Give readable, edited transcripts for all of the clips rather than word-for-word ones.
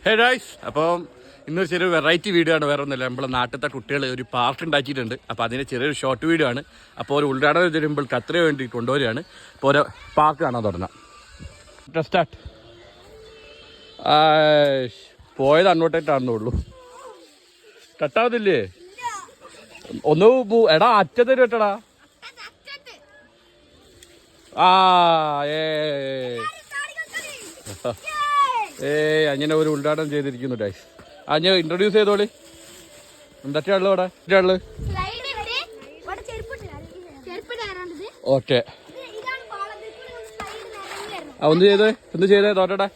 Hey guys, അപ്പം ഇന്നൊരു ചെറിയൊരു വെറൈറ്റി വീഡിയോ ആണ്. വേറെ ഒന്നുമില്ല, നമ്മളെ നാട്ടിലത്തെ കുട്ടികൾ ഒരു പാർക്ക് ഉണ്ടാക്കിയിട്ടുണ്ട്. അപ്പോൾ അതിൻ്റെ ചെറിയൊരു ഷോർട്ട് വീഡിയോ ആണ്. അപ്പോൾ ഒരു ഉദ്ഘാടനം ചെയ്യുമ്പോൾ ഖത്തറിന് വേണ്ടി കൊണ്ടുവരികയാണ്. അപ്പോൾ ഒരു പാർക്ക് കാണാൻ തുടങ്ങാം. സ്റ്റാർട്ട്. പോയത് അങ്ങോട്ടേറ്റാണെന്നുള്ളൂ. കട്ടാവുന്നില്ലേ? ഒന്ന് എടാ അറ്റത്തേര് വെട്ടടാ. അങ്ങനെ ഒരു ഉദ്ഘാടനം ചെയ്തിരിക്കുന്നു ഗൈസ്. ഞാൻ ഇൻട്രൊഡ്യൂസ് ചെയ്തോളി. എന്തൊക്കെയാണല്ലോ ഇവിടെ? ഓക്കെ, ഒന്ന് ചെയ്തേ തോട്ടട്ടെ.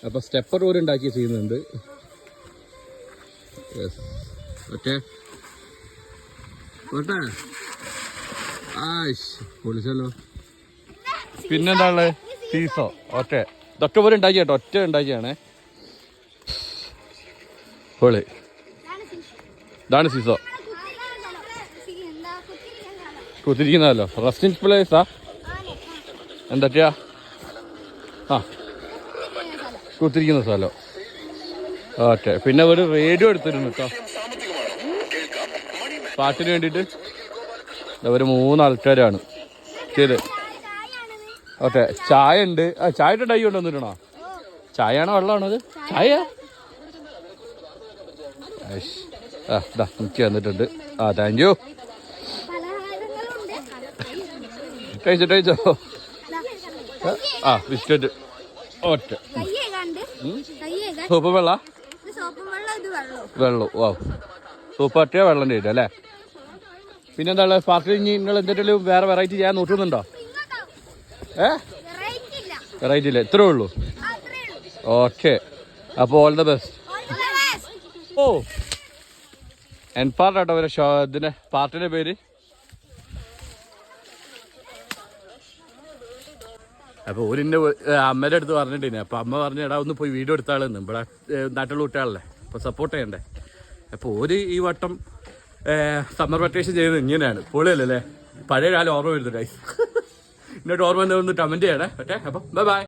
അപ്പൊ സ്റ്റെപ്പർ പോലും ഉണ്ടാക്കി ചെയ്യുന്നുണ്ട്. ഓക്കെ, പൊളിച്ചല്ലോ. പിന്നെന്താണ്? സീസോ. ഓക്കെ, ഇതൊക്കെ പോലും ഉണ്ടാക്കി കേട്ടോ, ഒറ്റ ഉണ്ടാക്കിയാണേ. പൊളി. ഇതാണ് സീസോ. കുത്തിരിക്കുന്നതല്ലോ റെസ്റ്റിംഗ് പ്ലേസാ. എന്തൊക്കെയാ? കുത്തിരിക്കുന്ന സ്ഥലം. ഓക്കെ, പിന്നെ ഒരു റേഡിയോ എടുത്തിരുന്നു കേട്ടോ പാട്ടിന് വേണ്ടിയിട്ട്. ഒരു 3 ആൾക്കാരാണ് ചെയ്ത്. ഓക്കെ, ചായ ഉണ്ട്. ചായയുടെ ഡൈ കൊണ്ടുവന്നിരണോ? ചായയാണോ വെള്ളമാണോ അത്? ചായ എനിക്ക് വന്നിട്ടുണ്ട്. Thank you. കഴിച്ചോ? ബിസ്ക്കറ്റ്. ഓക്കെ, സൂപ്പ് വെള്ള വെള്ളം. ഓ, സൂപ്പ് ഒറ്റ വെള്ളം ചെയ്തു അല്ലേ? പിന്നെന്താ പാർക്കിൽ ഇനി നിങ്ങൾ എന്തെങ്കിലും വേറെ വെറൈറ്റി ചെയ്യാൻ നോക്കുന്നുണ്ടോ? വെറൈറ്റി ഇല്ല, ഇത്രേ ഉള്ളൂ. ഓക്കെ, അപ്പോൾ ഓൾ ദ ബെസ്റ്റ്. ഓ, എൻപാർട്ടാട്ടോ ഒരു ഇതിന്റെ പാർട്ടിന്റെ പേര്. അപ്പോൾ ഓരിൻ്റെ അമ്മയുടെ അടുത്ത് പറഞ്ഞിട്ടില്ല. അപ്പോൾ അമ്മ പറഞ്ഞു, എടാ ഒന്ന് പോയി വീഡിയോ എടുത്താളെന്ന്. ഇവിടെ നാട്ടിലുള്ള കുട്ടികളല്ലേ, അപ്പോൾ സപ്പോർട്ട് ചെയ്യണ്ടേ. അപ്പോൾ ഈ വട്ടം സമ്മർ വെക്കേഷൻ ചെയ്യുന്നത് ഇങ്ങനെയാണ്. പൊളിയല്ലേ? പഴയ കാലം ഓർമ്മ വരുന്നു ഗൈസ്. എന്നിട്ട് ഓർമ്മ ഒന്ന് കമൻറ്റ് ചെയ്യണേ. ഓക്കെ, അപ്പം ബൈ.